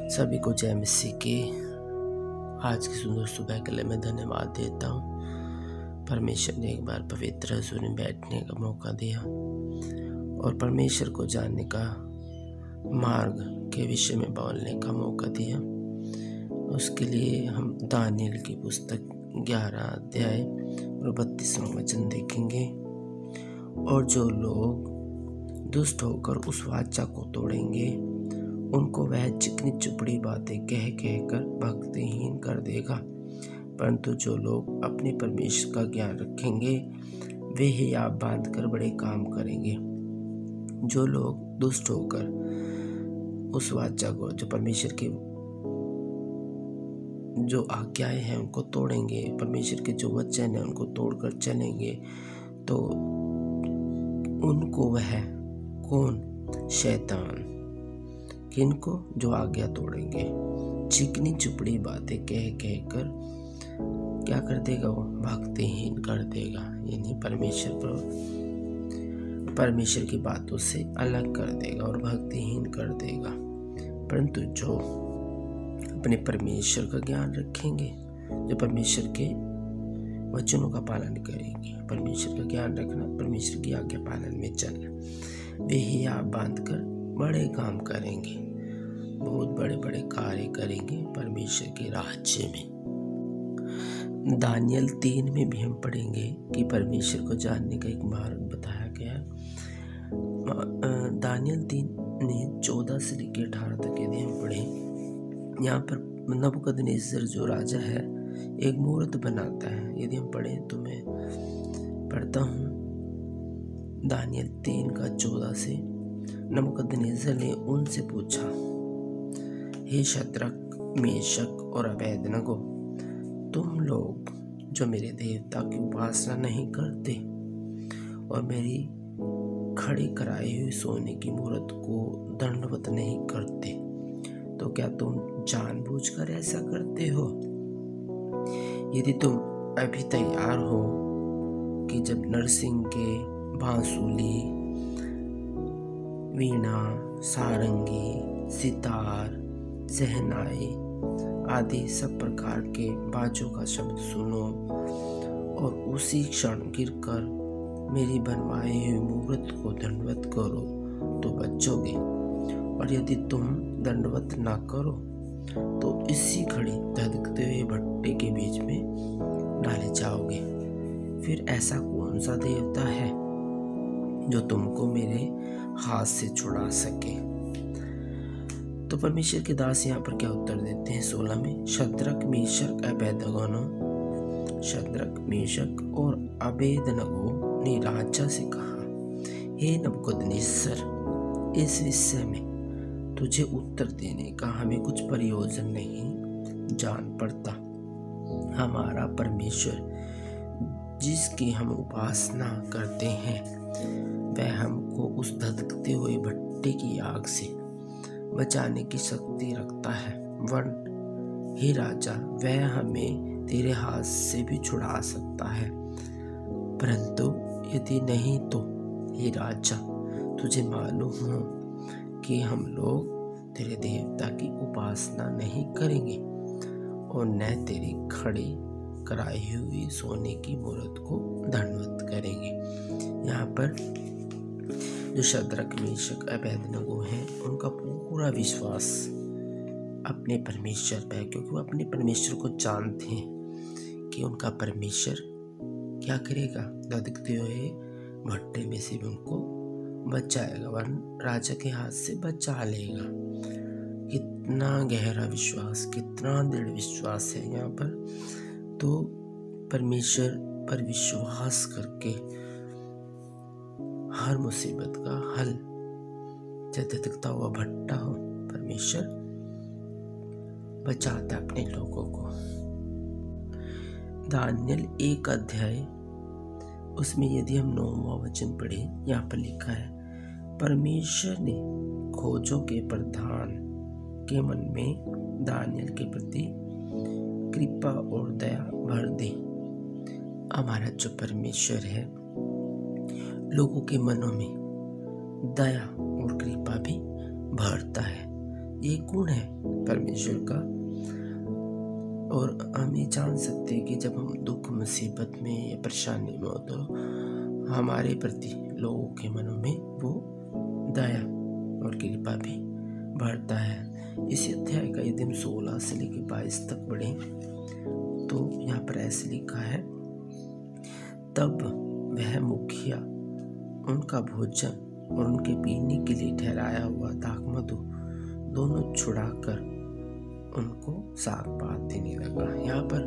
सभी को जय मसीह की आज की सुंदर सुबह के लिए मैं धन्यवाद देता हूँ। परमेश्वर ने एक बार पवित्र हजूर में बैठने का मौका दिया और परमेश्वर को जानने का मार्ग के विषय में बोलने का मौका दिया। उसके लिए हम दानियल की पुस्तक 11 अध्याय और 32वां वचन देखेंगे। और जो लोग दुष्ट होकर उस वाचा को तोड़ेंगे उनको वह चिकनी चुपड़ी बातें कह कहकर भक्तिहीन कर देगा, परंतु जो लोग अपने परमेश्वर का ज्ञान रखेंगे वे ही आप बांध कर बड़े काम करेंगे। जो लोग दुष्ट होकर उस वाचा को, जो परमेश्वर की जो आज्ञाएं हैं उनको तोड़ेंगे, परमेश्वर के जो वचन है उनको तोड़कर चलेंगे, तो उनको वह कौन? शैतान। किनको? जो आज्ञा तोड़ेंगे, चिकनी चुपड़ी बातें कह कहकर क्या कर देगा? वो भक्तिहीन कर देगा, यानी परमेश्वर की बातों से अलग कर देगा और भक्तिहीन कर देगा। परंतु जो अपने परमेश्वर का ज्ञान रखेंगे, जो परमेश्वर के वचनों का पालन करेंगे, परमेश्वर का ज्ञान रखना, परमेश्वर की आज्ञा पालन में चलना, वे ही आप बांधकर बड़े काम करेंगे, बहुत बड़े बड़े कार्य करेंगे परमेश्वर के राज्य में। दानियल 3 में भी हम पढ़ेंगे कि परमेश्वर को जानने का एक मार्ग बताया गया। दानियल 3 ने 14 से लेकर 18 तक यदि हम पढ़ें, यहाँ पर नबूकदनेस्सर जो राजा है एक मूर्त बनाता है। यदि हम पढ़ें तो मैं पढ़ता हूँ दानियल 3 का 14 से। नबूकदनेस्सर ने उनसे पूछा, हे शद्रक, मेशक और अबेदनगो, तुम लोग जो मेरे देवता की उपासना नहीं करते और मेरी खड़ी कराई हुई सोने की मूर्त को दंडवत नहीं करते, तो क्या तुम जानबूझकर ऐसा करते हो? यदि तुम अभी तैयार हो कि जब नरसिंह के बांसुली, वीणा, सारंगी, सितार, शहनाई आदि सब प्रकार के बाजों का शब्द सुनो और उसी क्षण गिरकर मेरी बनवाई हुई मूर्त को दंडवत करो तो बचोगे, और यदि तुम दंडवत ना करो तो इसी घड़ी धधकते हुए भट्टे के बीच में डाले जाओगे। फिर ऐसा कौन सा देवता है जो तुमको मेरे हाथ से छुड़ा सके? तो परमेश्वर के दास यहाँ पर क्या उत्तर देते हैं 16 में? Shadrach, Meshach, Abednego, Shadrach, Meshach और अबेदनगो ने राजा से कहा, हे नबूकदनेस्सर, इस विषय में तुझे उत्तर देने का हमें कुछ प्रयोजन नहीं जान पड़ता। हमारा परमेश्वर जिसकी हम उपासना करते हैं वह हमको उस धधकते हुए भट्टे की आग से बचाने की शक्ति रखता है, वरन हे राजा, वह हमें तेरे हाथ से भी छुड़ा सकता है। परंतु यदि नहीं तो हे राजा, तुझे मालूम हो कि हम लोग तेरे देवता की उपासना नहीं करेंगे और न तेरी खड़ी कराई हुई सोने की मूर्त को दंडवत करेंगे। यहाँ पर जो शद्रक, मेशक, अबेदनगो हैं उनका पूरा विश्वास अपने परमेश्वर पर है, क्योंकि वो अपने परमेश्वर को जानते हैं कि उनका परमेश्वर क्या करेगा? धधकते हुए भट्टे में से भी उनको बचाएगा, वरन राजा के हाथ से बचा लेगा। कितना गहरा विश्वास, कितना दृढ़ विश्वास है यहाँ पर। तो परमेश्वर पर विश्वास करके हर मुसीबत का हल, चाहे धधकता हुआ भट्टा हो, परमेश्वर बचाता अपने लोगों को। दानियल 1 अध्याय, उसमें यदि हम 9वां वचन पढ़े, यहाँ पर लिखा है, परमेश्वर ने खोजों के प्रधान के मन में दानियल के प्रति कृपा और दया भर दे। हमारा जो परमेश्वर है लोगों के मनों में दया और कृपा भी भरता है। ये गुण है परमेश्वर का। और हम ये जान सकते हैं कि जब हम दुख मुसीबत में या परेशानी में हो तो हमारे प्रति लोगों के मनों में वो दया और कृपा भी बढ़ता है। इसी अध्याय का यदि हम 16 से लेकर 22 तक पढ़ें तो यहाँ पर ऐसे लिखा है, तब वह मुखिया उनका भोजन और उनके पीने के लिए ठहराया हुआ दाखमधु दोनों छुड़ाकर उनको साग पात देने लगा। यहाँ पर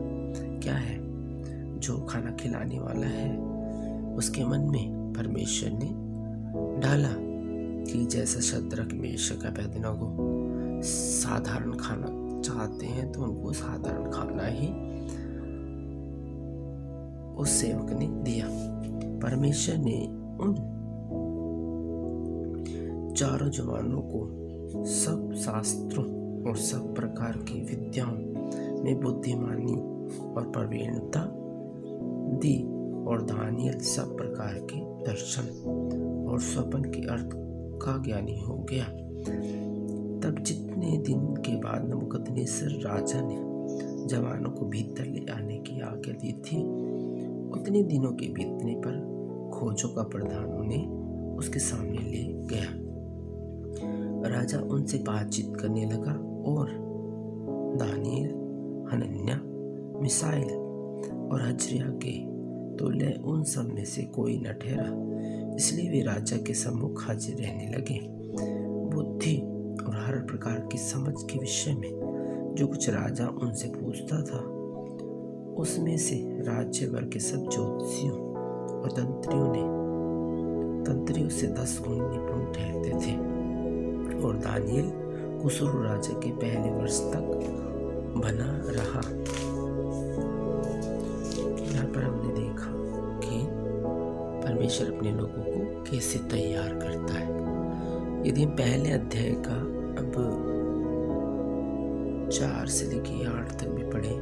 क्या है, जो खाना खिलाने वाला है उसके मन में परमेश्वर ने डाला कि जैसा शद्रक मेशक अबेदनगो साधारण खाना चाहते हैं तो उनको साधारण खाना ही उस सेवक ने दिया। परमेश्वर ने उन चारों जवानों को सब शास्त्रों और सब प्रकार की विद्याओं में बुद्धिमानी और प्रवीणता दी, और दानियल सब प्रकार के दर्शन और स्वप्न के अर्थ का ज्ञानी हो गया। तब जितने दिन के बाद नबूकदनेस्सर राजा ने जवानों को भीतर ले आने की आज्ञा दी थी, उतने दिनों के बीतने पर खोजों का प्रधान उन्हें उसके सामने ले गया। राजा उनसे बातचीत करने लगा और दानियल, हनन्याह, मिसाइल और अजर्याह के तुल्य उन सब में से कोई न ठहरा, इसलिए वे राजा के सम्मुख हाजिर रहने लगे। बुद्धि और हर प्रकार की समझ के विषय में जो कुछ राजा उनसे पूछता था, उसमें से राज्य भर के सब ज्योतिषियों और तंत्रियों से 10 गुण निपुण ठहरते थे। और दानियल कुशरू राजा के पहले वर्ष तक बना रहा। यहाँ पर हमने देखा कि परमेश्वर अपने लोगों को कैसे तैयार करता है। यदि हम पहले अध्याय का अब 4 से लेकर 8 तक भी पढ़े,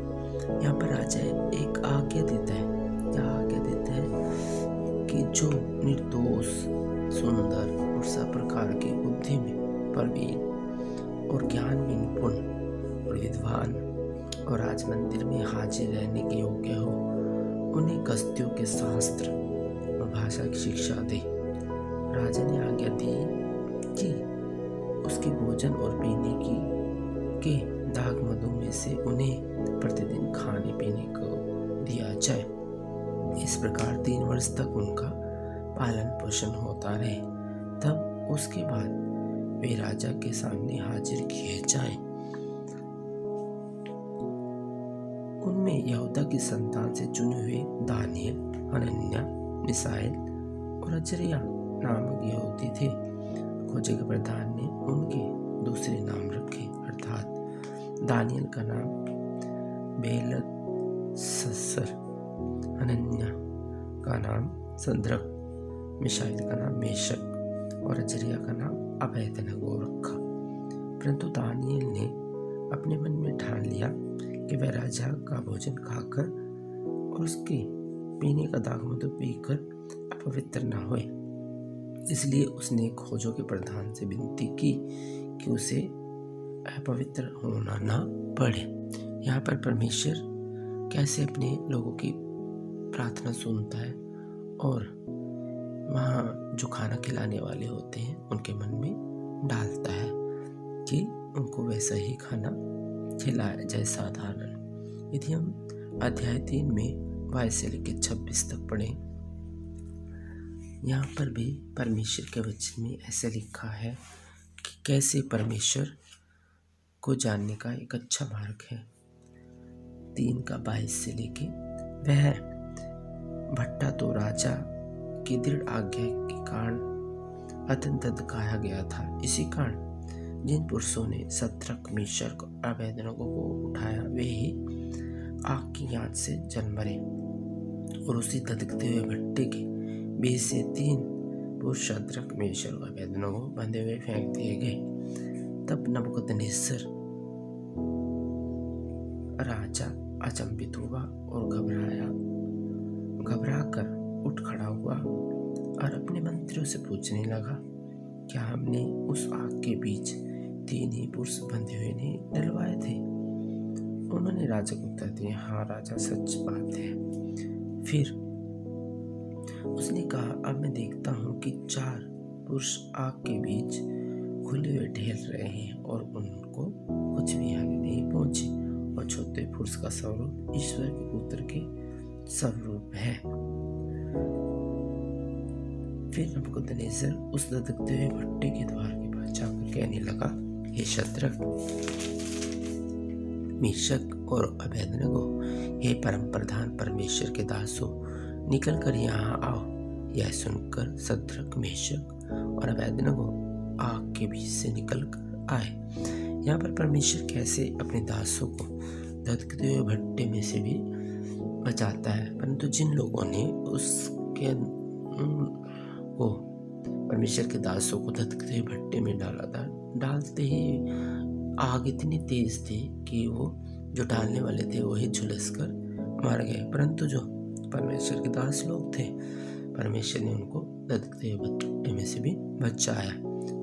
यहाँ पर राजा एक आज्ञा देता है। क्या आज्ञा देता है कि जो निर्दोष, सुंदर और सब प्रकार की बुद्धि में प्रवीण और ज्ञान में निपुण और विद्वान और राज मंदिर में हाजिर रहने के योग्य हो, उन्हें कसदियों के शास्त्र और भाषा की शिक्षा दे। राजा ने आज्ञा दी कि उसके भोजन और पीने के दाखमधु में से उन्हें प्रतिदिन खाने पीने को दिया जाए। इस प्रकार 3 वर्ष तक उनका पालन पोषण होता रहे। तब उसके बाद वे राजा के सामने हाजिर किए जाएं। उनमें यहूदा की संतान से चुने हुए दानियल, हनन्याह, मिसाइल और अजर्याह नामक यहूदी थे। खोजे के प्रधान ने उनके दूसरे नाम रखे, अर्थात दानियल का नाम बेलतशस्सर, हनन्याह का नाम शद्रक, मिसाइल का नाम मेशक और अजर्याह का नाम अबेदनगो रखा। परंतु दानियल ने अपने मन में ठान लिया कि वह राजा का भोजन खाकर और उसके पीने का दाखमधु पीकर अपवित्र न होए। इसलिए उसने खोजों के प्रधान से विनती की कि उसे अपवित्र होना न पड़े। यहाँ पर परमेश्वर कैसे अपने लोगों की प्रार्थना सुनता है और वहाँ जो खाना खिलाने वाले होते हैं उनके मन में डालता है कि उनको वैसा ही खाना खिलाया जाए साधारण। यदि हम अध्याय 3 में 22 से लेकर 26 तक पढ़ें, यहाँ पर भी परमेश्वर के वचन में ऐसे लिखा है कि कैसे परमेश्वर को जानने का एक अच्छा मार्ग है। 3 का 22 से लेके, वह भट्टा तो राजा की दृढ़ आज्ञा के कारण अत्यंत धधकाया गया था। इसी कारण जिन पुरुषों ने शद्रक, मेशक और अबेदनगो को उठाया वे ही आग की आंच से जल मरे, और उसी धधकते हुए भट्टे के बीच से 3 पुरुष शद्रक, मेशक और अबेदनगो बंधे हुए फेंक दिए गए। तब नबूकदनेस्सर राजा अचंभित हुआ और घबराकर उठ खड़ा हुआ और अपने मंत्रियों से पूछने लगा, क्या हमने उस आग के बीच 3 ही पुरुष बंधे हुए ने डलवाए थे। उन्होंने राजा को उत्तर दिया, हाँ राजा, सच बात है। फिर उसने कहा, अब मैं देखता हूँ कि 4 पुरुष आग के बीच खुले हुए ढेल रहे हैं और उनको कुछ भी हानि नहीं पहुंची, और छोटे पुरुष का स्वरूप ईश्वर के पुत्र के स्वरूप है। फिर नबूकदनेस्सर उस धधकते हुए भट्टे के द्वार के पास जाकर कहने लगा, हे शद्रक, मीशक और अबेदनगो, हे परम प्रधान परमेश्वर के दासों, निकल कर यहाँ आओ। यह सुनकर शद्रक, मेशक और अबेदनगो आग के बीच से निकल कर आए। यहाँ पर परमेश्वर कैसे अपने दासों को धधकते हुए भट्टे में से भी बचाता है, परंतु जिन लोगों ने उसके को परमेश्वर के दासों को धधकते हुए भट्टे में डाला था, डालते ही आग इतनी तेज थी कि वो जो डालने वाले थे वही झुलस कर मर गए, परंतु जो परमेश्वर के दास लोग थे, परमेश्वर ने उनको धधकते हुए भट्टे में से भी बचाया।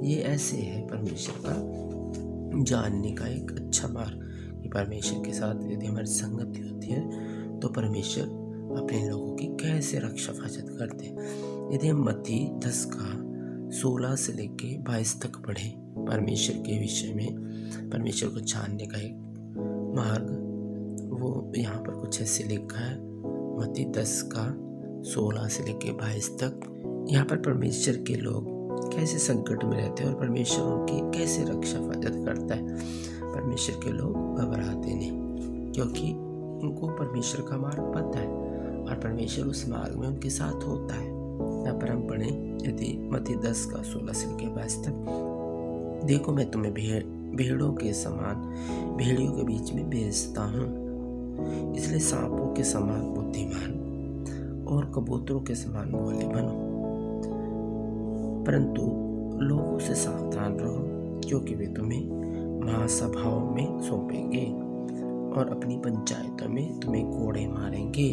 ये ऐसे है परमेश्वर का जानने का एक अच्छा मार्ग कि परमेश्वर के साथ यदि हमारी संगति होती है तो परमेश्वर अपने लोगों की कैसे रक्षा हिफाजत करते। यदि हम मत्ती 10 का 16 से लेके 22 तक पढ़े परमेश्वर के विषय में, परमेश्वर को जानने का एक मार्ग, वो यहाँ पर कुछ ऐसे लिखा है। मत्ती 10 का 16 से लेके 22 तक यहाँ पर परमेश्वर के लोग कैसे संकट में रहते हैं और परमेश्वर उनकी कैसे रक्षा हिफाजत करता है। परमेश्वर के लोग घबराते नहीं, क्योंकि उनको परमेश्वर का मार्ग पता है और परमेश्वर उस मार्ग में उनके साथ होता है। यहाँ पर हम पढ़े यदि मत्ती 10 का 16 से लेकर 22 तक, देखो मैं तुम्हें भेड़ों के समान भेड़ियों के बीच में भेजता हूँ, इसलिए सांपों के समान बुद्धिमान और कबूतरों के समान भोले बनो, परंतु लोगों से सावधान रहो, क्योंकि वे तुम्हें महासभाओं में सौंपेंगे और अपनी पंचायतों में तुम्हें कोड़े मारेंगे।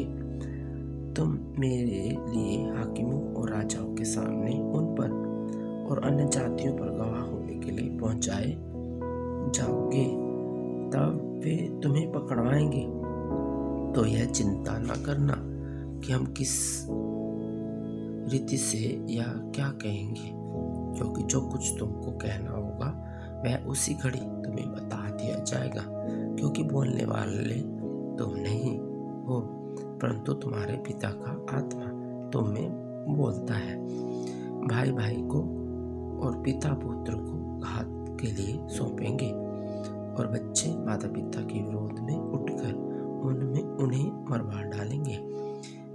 तुम मेरे लिए हाकिमों और राजाओं के सामने उन पर और अन्य जातियों पर गवाह होने के लिए पहुंचाए जाओगे, तब वे तुम्हें पकड़वाएंगे। तो यह चिंता न करना कि हम किस रीति से या क्या कहेंगे, क्योंकि जो कुछ तुमको कहना होगा वह उसी घड़ी तुम्हें बता दिया जाएगा, क्योंकि बोलने वाले तुम नहीं हो, परंतु तुम्हारे पिता का आत्मा तुम में बोलता है। भाई भाई को और पिता पुत्र को घात के लिए सौंपेंगे और बच्चे माता पिता के विरोध में उठकर उन्हें मरवा डालेंगे।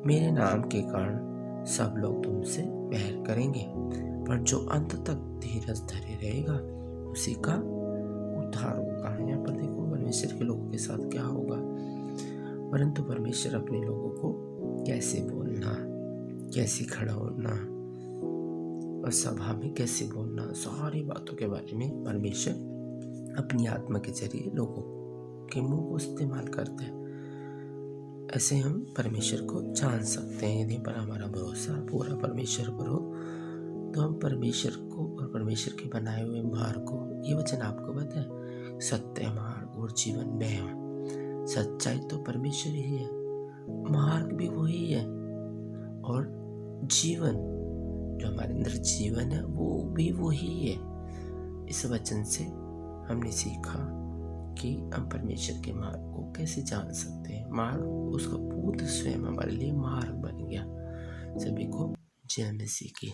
मेरे नाम के कारण सब लोग तुमसे बैर करेंगे, पर जो अंत तक धीरज धरे रहेगा उसी का उद्धार होगा। यहाँ पर देखो परमेश्वर के लोगों के साथ क्या होगा, परंतु परमेश्वर अपने लोगों को कैसे बोलना, कैसे खड़ा होना और सभा में कैसे बोलना, सारी बातों के बारे में परमेश्वर अपनी आत्मा के जरिए लोगों के मुंह को इस्तेमाल करता है। ऐसे हम परमेश्वर को जान सकते हैं। यदि पर हमारा भरोसा पूरा परमेश्वर पर हो तो हम परमेश्वर को और परमेश्वर के बनाए हुए मार्ग को, ये वचन आपको पता है, सत्य मार्ग और जीवन में है। सच्चाई तो परमेश्वर ही है, मार्ग भी वही है, और जीवन जो हमारे अंदर जीवन है वो भी वही है। इस वचन से हमने सीखा कि हम परमेश्वर के मार्ग को कैसे जान सकते हैं। मार्ग, उसका पुत्र स्वयं हमारे लिए मार्ग बन गया। सभी को जय मसीह की।